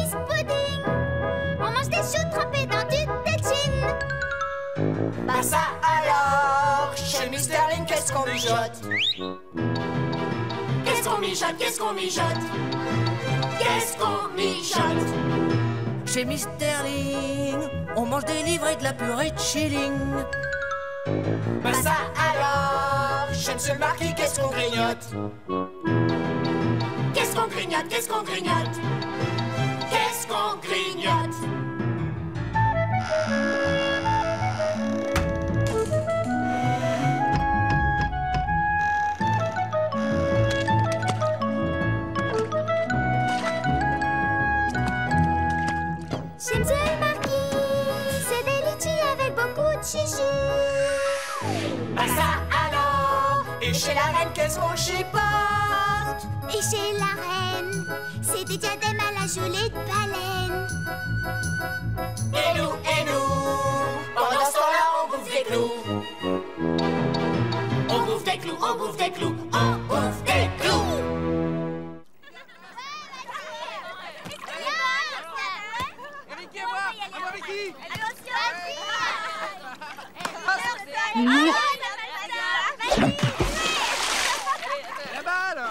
ice pudding. On mange des choux trempés dans du tétine. Bah ça alors, chez Mr. Lynn, qu'est-ce qu'on mijote? Qu'est-ce qu'on mijote? Qu'est-ce qu'on mijote? Qu'est-ce qu'on mijote? Chez Mr. Lynn, on mange des livres et de la purée de chilling. Bah ça alors, chez Monsieur le Marquis, qu'est-ce qu'on grignote? Qu'est-ce qu'on grignote? Qu'est-ce qu'on grignote? Qu'est-ce qu'on grignote? Chez Monsieur le Marquis, c'est des litchis avec beaucoup de chichi. Bah ça alors, et chez la reine, qu'est-ce qu'on chipote? Et chez la reine, c'est des diadèmes à la gelée de baleine. Et nous, pendant ce temps-là, on bouffe des clous. On bouffe des clous, on bouffe des clous, on bouffe des clous. La balle!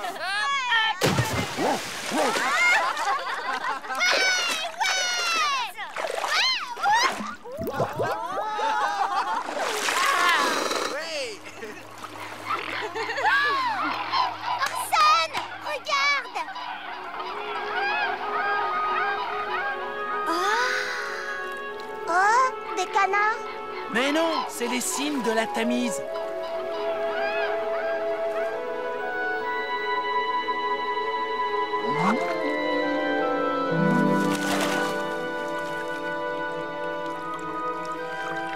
Orson, regarde! Oh, des canards? Mais non, c'est les cimes de la Tamise.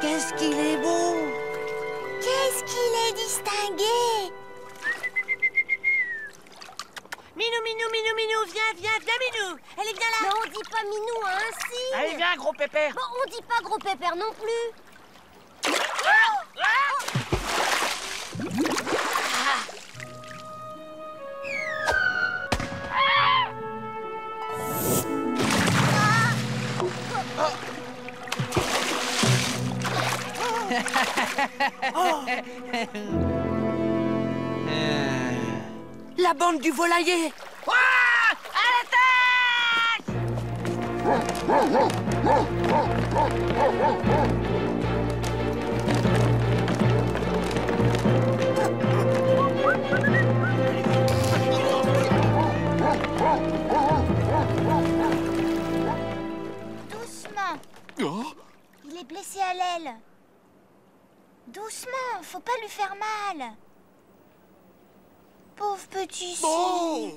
Qu'est-ce qu'il est beau! Qu'est-ce qu'il est distingué! Minou, viens, Minou! Allez, viens là! Mais on dit pas Minou à un cygne! Allez, viens, gros pépère! Bon, on dit pas gros pépère non plus! La bande du volailler! Ouah! À l'attaque! Doucement! Oh, Il est blessé à l'aile. Doucement, faut pas lui faire mal. Pauvre petit cygne. oh,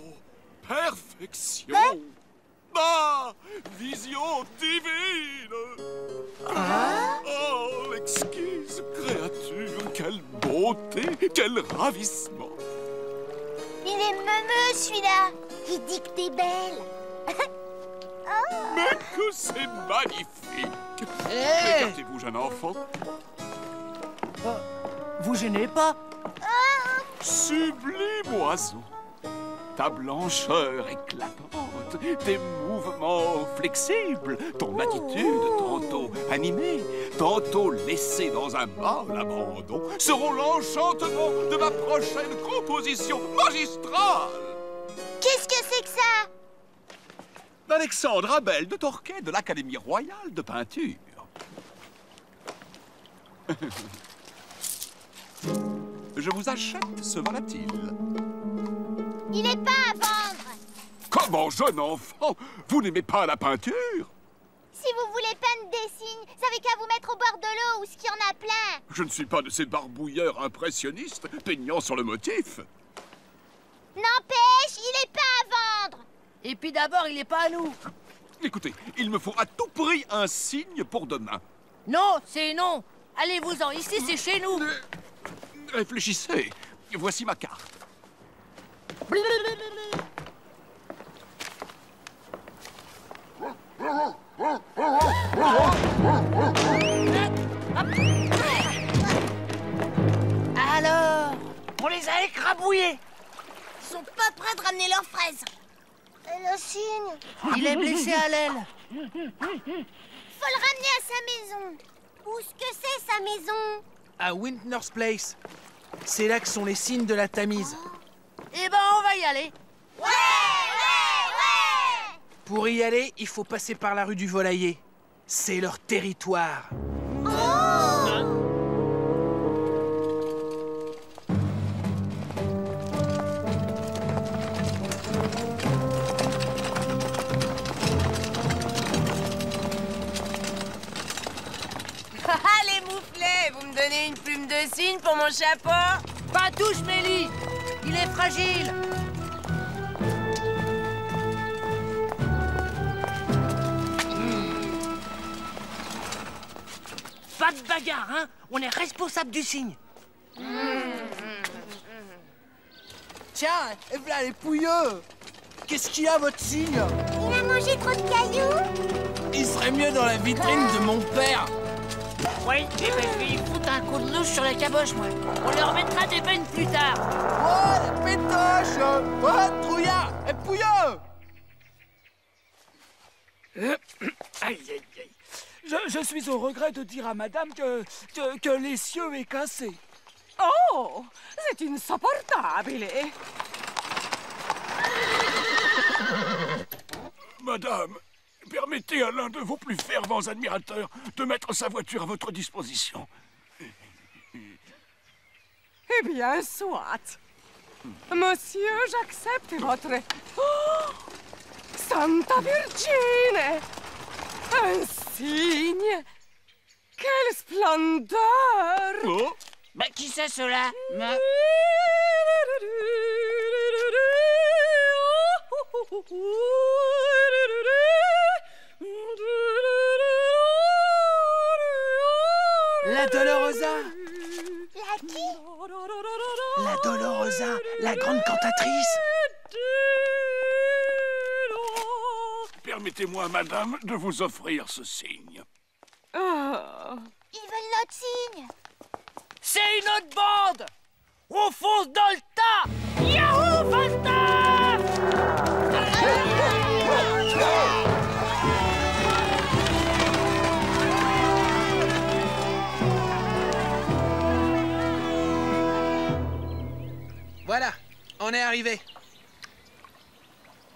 perfection! Hein? Ah, vision divine! Oh, l'exquise créature! Quelle beauté! Quel ravissement! Il est meumeux celui-là. Il dit que t'es belle. Mais que c'est magnifique! Hé! Écartez-vous, jeune enfant. Vous gênez pas? Sublime oiseau! Ta blancheur éclatante, tes mouvements flexibles, ton attitude tantôt animée, tantôt laissée dans un mâle abandon, seront l'enchantement de ma prochaine composition magistrale! Qu'est-ce que c'est que ça? Alexandre Abel de Torquay de l'Académie royale de peinture. Je vous achète ce volatile. Il est pas à vendre. Comment, jeune enfant, vous n'aimez pas la peinture? Si vous voulez peindre des signes, vous avez qu'à vous mettre au bord de l'eau où il y en a plein. Je ne suis pas de ces barbouilleurs impressionnistes peignant sur le motif. N'empêche, il est pas à vendre. Et puis d'abord, il est pas à nous. Écoutez, il me faut à tout prix un signe pour demain. Non, c'est non. Allez-vous-en, ici c'est chez nous. Réfléchissez. Voici ma carte. Alors, on les a écrabouillés. Ils sont pas prêts de ramener leurs fraises. Le cygne. Il est blessé à l'aile. Faut le ramener à sa maison. Où est-ce que c'est, sa maison? À Wintner's Place. C'est là que sont les cygnes de la Tamise. Eh ben, on va y aller. Ouais, ouais, ouais. Pour y aller, il faut passer par la rue du Volailler. C'est leur territoire. Les mouflets, vous me donnez une plume de cygne pour mon chapeau? Pas touche, Mélie. Il est fragile. Pas de bagarre, hein? On est responsable du cygne. Tiens, et voilà les pouilleux. Qu'est-ce qu'il y a, votre cygne? Il a mangé trop de cailloux. Il serait mieux dans la vitrine de mon père. Oui, eh ben, je vais lui foutre un coup de louche sur la caboche, moi. On leur mettra des peines plus tard. Oh, la pétoche! Oh, trouillard! Et pouilleux! Aïe, aïe, aïe. Je suis au regret de dire à madame que l'essieu est cassé. Oh, c'est insupportable. Madame, permettez à l'un de vos plus fervents admirateurs de mettre sa voiture à votre disposition. Eh bien, soit. Monsieur, j'accepte votre... Oh, Santa Virgine! Un cygne! Quelle splendeur! Oh, Bah, qui c'est, ceux-là? La Dolorosa! La qui? La Dolorosa, la grande cantatrice! permettez-moi, madame, de vous offrir ce signe. Oh. Ils veulent notre signe. C'est une autre bande! On fonce dans le tas! Yahoo, Falstaff! Voilà, on est arrivé.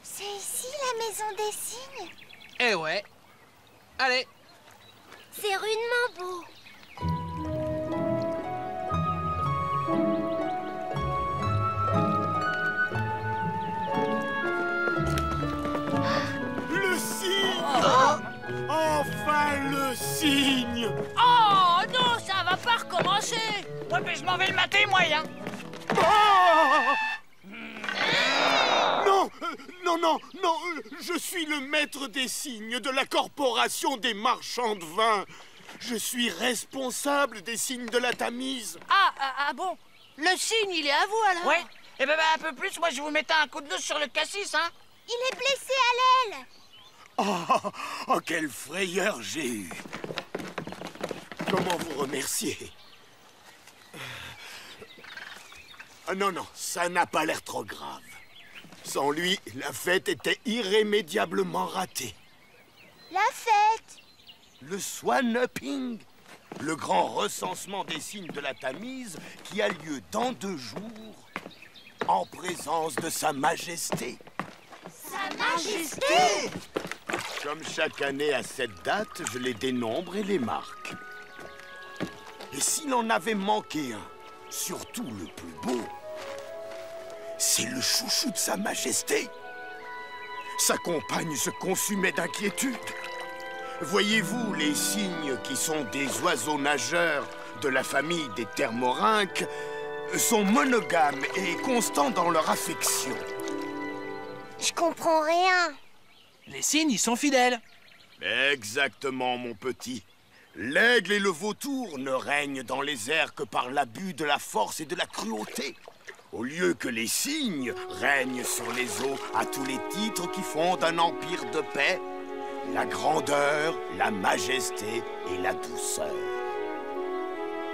C'est ici la maison des cygnes? Eh ouais. Allez. C'est rudement beau. Le cygne! Enfin le cygne! Oh non, ça va pas recommencer! Ouais, mais je m'en vais le mater, moi, hein! Non, non, je suis le maître des cygnes de la corporation des marchands de vin. Je suis responsable des cygnes de la Tamise. Ah bon? Le cygne, il est à vous, alors? Ouais. Eh ben, un peu plus, moi, je vous mettais un coup de louche sur le cassis, hein? Il est blessé à l'aile. Oh, quelle frayeur j'ai eue. Comment vous remercier? Non, ça n'a pas l'air trop grave. Sans lui, la fête était irrémédiablement ratée. La fête? Le Swan-Upping, le grand recensement des cygnes de la Tamise qui a lieu dans 2 jours, en présence de Sa Majesté. Sa Majesté? Comme chaque année à cette date, je les dénombre et les marque. Et s'il en avait manqué un, surtout le plus beau, c'est le chouchou de Sa Majesté. Sa compagne se consumait d'inquiétude. Voyez-vous, les cygnes, qui sont des oiseaux nageurs de la famille des thermorynques, sont monogames et constants dans leur affection. Je comprends rien. Les cygnes, ils sont fidèles. Exactement, mon petit. L'aigle et le vautour ne règnent dans les airs que par l'abus de la force et de la cruauté. Au lieu que les cygnes règnent sur les eaux à tous les titres qui fondent un empire de paix, la grandeur, la majesté et la douceur.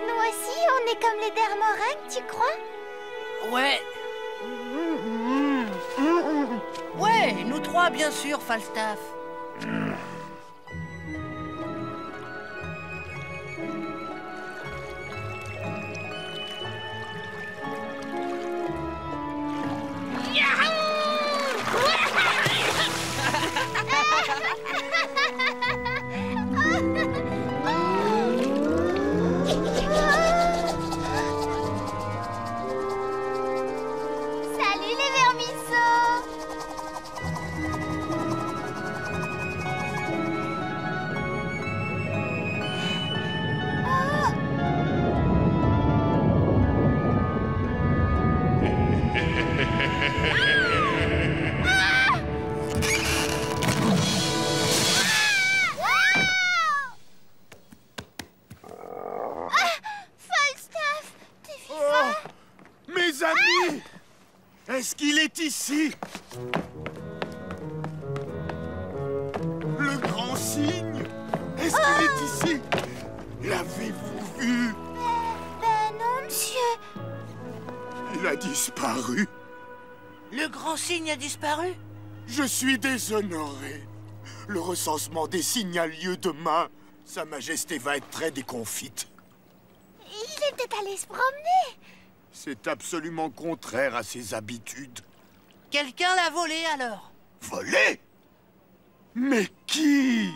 Nous aussi, on est comme les thermorynques, tu crois? Ouais. Ouais, nous 3, crois, bien sûr, Falstaff. Salut les vermisseaux! Falstaff, t'es vivant? Mes amis! Est-ce qu'il est ici? Le grand cygne? Est-ce qu'il est ici? L'avez-vous vu? Ben non, monsieur. Il a disparu. Le grand cygne a disparu? Je suis déshonoré. Le recensement des cygnes a lieu demain. Sa Majesté va être très déconfite. Il était allé se promener. C'est absolument contraire à ses habitudes. Quelqu'un l'a volé alors? Volé? Mais qui?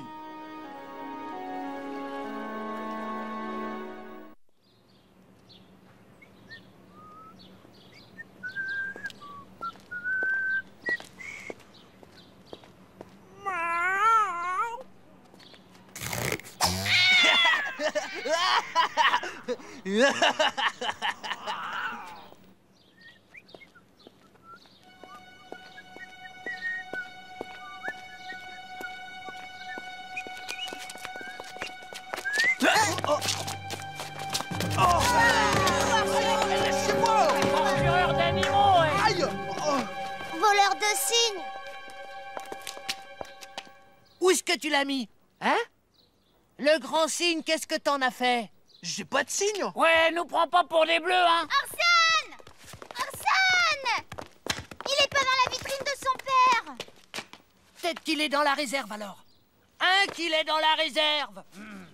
Procureur d'animaux, Aïe! Voleur de cygnes. Où est-ce que tu l'as mis? Hein? Le grand cygne, qu'est-ce que t'en as fait? J'ai pas de cygne. Ouais, nous prends pas pour des bleus, hein. Arsène! Arsène! Il est pas dans la vitrine de son père. Peut-être qu'il est dans la réserve alors. Hein, qu'il est dans la réserve?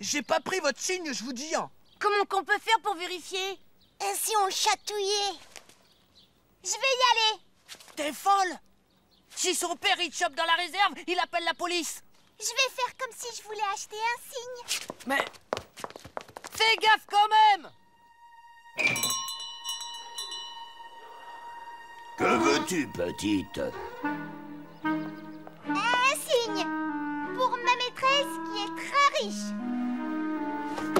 J'ai pas pris votre cygne, je vous dis. Comment qu'on peut faire pour vérifier? Et si on chatouillait? Je vais y aller. T'es folle? Si son père il te chope dans la réserve, il appelle la police. Je vais faire comme si je voulais acheter un cygne. Mais... fais gaffe quand même! Que veux-tu, petite? Un cygne. Pour ma maîtresse qui est très riche.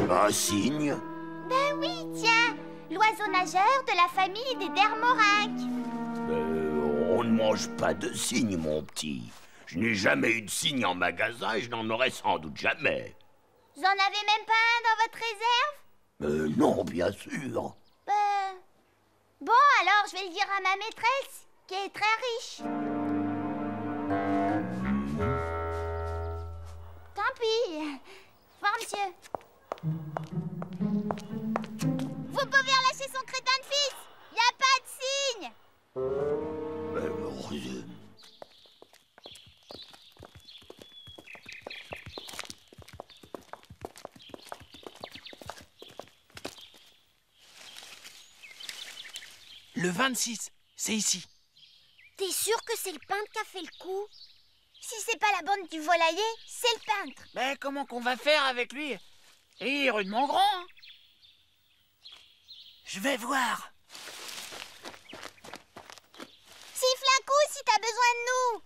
Un cygne? Ben oui, tiens. L'oiseau nageur de la famille des dermorynques. On ne mange pas de cygne, mon petit. Je n'ai jamais eu de cygne en magasin et je n'en aurai sans doute jamais. Vous en avez même pas un dans votre réserve? Non, bien sûr. Bon, alors je vais le dire à ma maîtresse, qui est très riche. Tant pis. Au revoir, monsieur. Vous pouvez relâcher son crétin de fils. Y a pas de signe. Le 26, c'est ici. T'es sûr que c'est le peintre qui a fait le coup? Si c'est pas la bande du volailler, c'est le peintre. Mais comment qu'on va faire avec lui? Et il est rudement grand, hein. Je vais voir. Siffle un coup si t'as besoin de nous.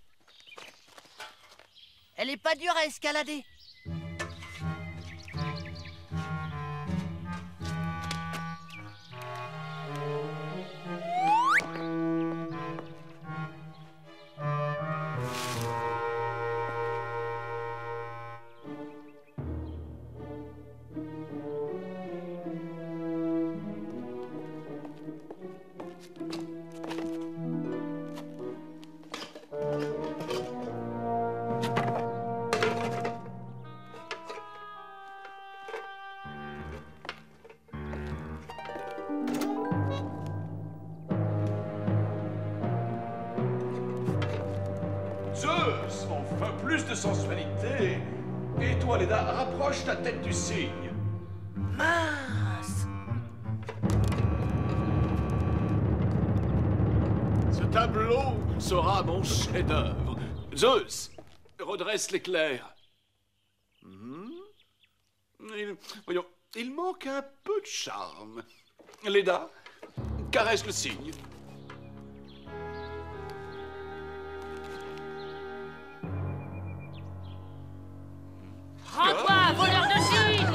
Elle est pas dure à escalader. Zeus, enfin plus de sensualité. Et toi, Leda, rapproche ta tête du cygne. Mince. Ce tableau sera mon chef-d'œuvre. Zeus, redresse l'éclair. Voyons, il manque un peu de charme. Leda, caresse le cygne. Rends-toi, voleur de cygnes!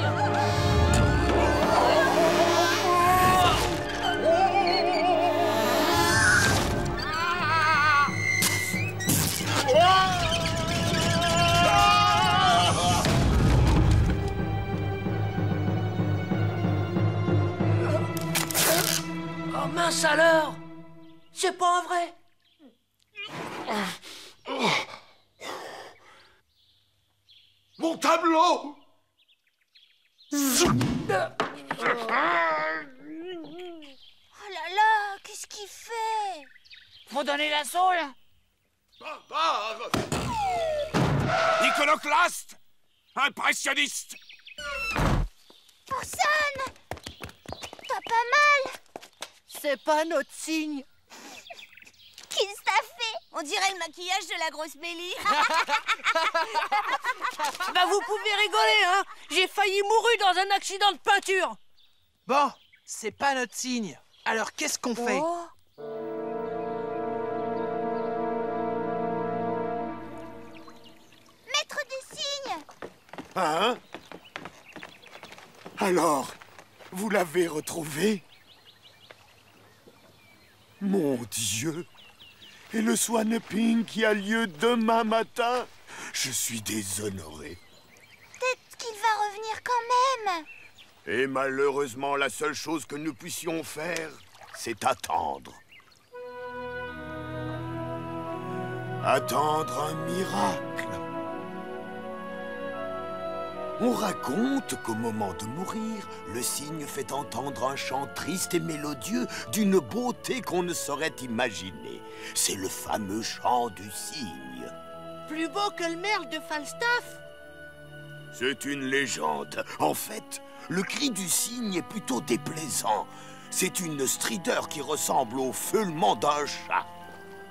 Oh mince alors! C'est pas un vrai! Mon tableau! Oh là là, qu'est-ce qu'il fait? Faut donner l'assaut, là! Barbare! Iconoclaste! Impressionniste! Personne! T'as pas mal? C'est pas notre signe! Qu'est-ce que t'as fait? On dirait le maquillage de la grosse Mélie. Bah vous pouvez rigoler, hein! J'ai failli mourir dans un accident de peinture! Bon, c'est pas notre signe. Alors qu'est-ce qu'on fait? Oh. Maître des cygnes! Hein? Alors, vous l'avez retrouvé? Mon Dieu! Et le swaneping qui a lieu demain matin? Je suis déshonoré. Peut-être qu'il va revenir quand même. Et malheureusement, la seule chose que nous puissions faire, c'est attendre. Attendre un miracle. On raconte qu'au moment de mourir, le cygne fait entendre un chant triste et mélodieux d'une beauté qu'on ne saurait imaginer. C'est le fameux chant du cygne. Plus beau que le merle de Falstaff? C'est une légende. En fait, le cri du cygne est plutôt déplaisant. C'est une strideur qui ressemble au feulement d'un chat.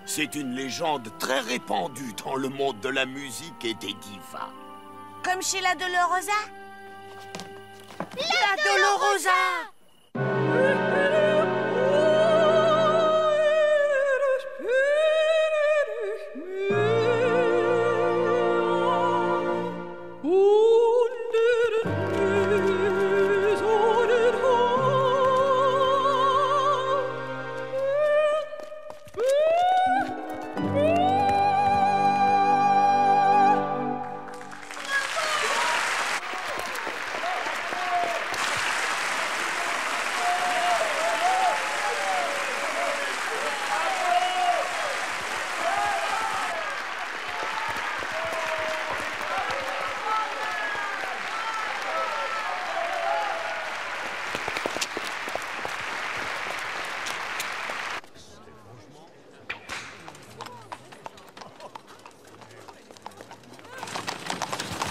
C'est une légende très répandue dans le monde de la musique et des divas. Comme chez la Dolorosa? La Dolorosa!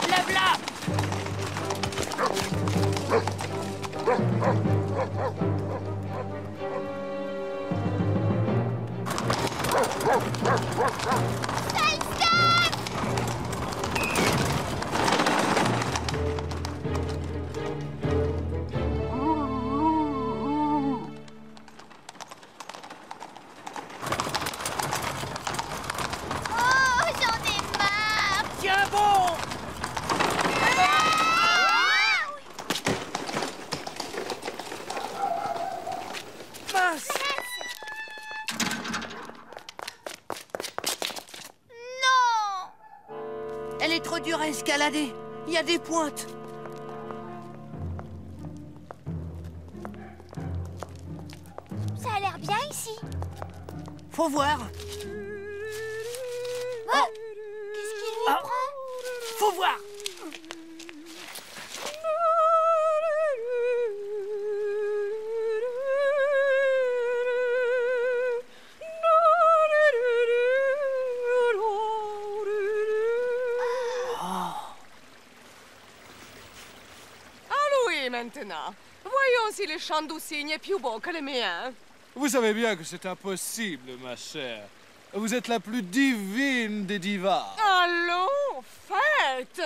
Lève-la! Oh, j'en ai marre! Tiens bon! Mince! Non! Elle est trop dure à escalader. Il y a des pointes. Ça a l'air bien ici. Faut voir. Oh, qu'est-ce qu'il lui Ah. prend? Faut voir. maintenant. Voyons si le chant du cygne est plus beau que le mien. Vous savez bien que c'est impossible, ma chère. Vous êtes la plus divine des divas. Allons, faites!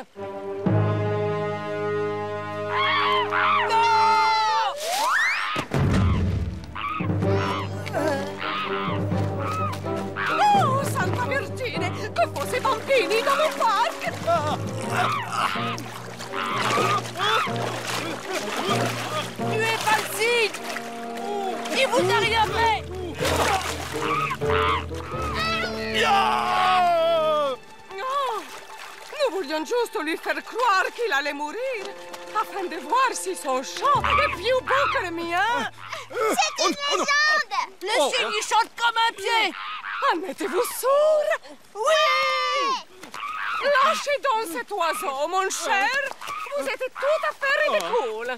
Oh, Santa Vergine! Che fosse bambini dans mon parc! Tuez pas le cygne! Il vous a rien fait! Oh, nous voulions juste lui faire croire qu'il allait mourir, afin de voir si son chant est plus beau que le mien. C'est une légende! Le cygne, il chante comme un pied! En êtes-vous sourd? Oui! Lâchez donc cet oiseau, mon cher. Vous êtes tout à fait ridicule.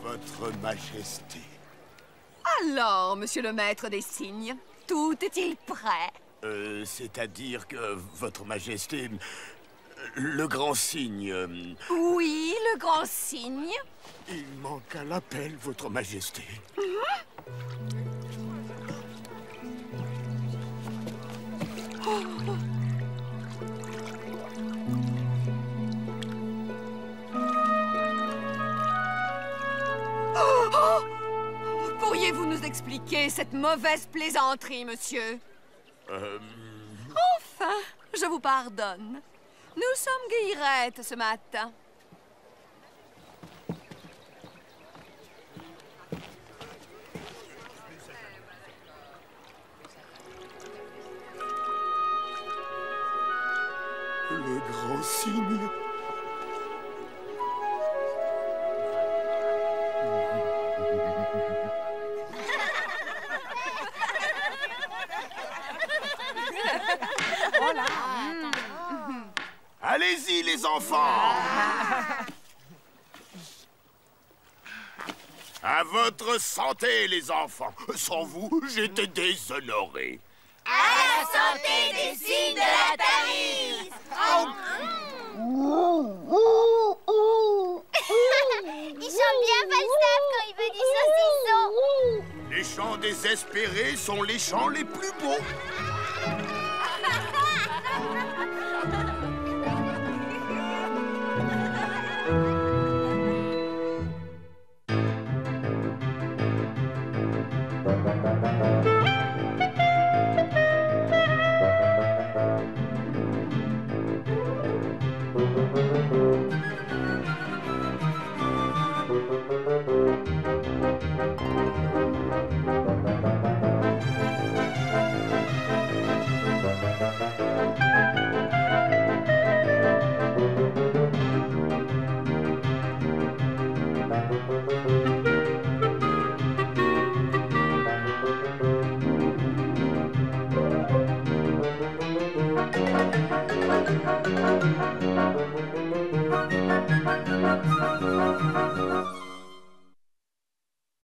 Votre Majesté. Alors, monsieur le maître des cygnes, tout est-il prêt? C'est-à-dire que, Votre Majesté, le grand cygne... Oui, le grand cygne. il manque à l'appel, Votre Majesté. Pourriez-vous nous expliquer cette mauvaise plaisanterie, monsieur? Enfin, je vous pardonne. Nous sommes guillerettes ce matin. Le grand cygne. Allez-y, les enfants! À votre santé, les enfants! Sans vous, j'étais déshonoré. À la santé des cygnes de la Tamise! Il chante bien Falstaff quand il veut du saucisson. Les chants désespérés sont les chants les plus beaux.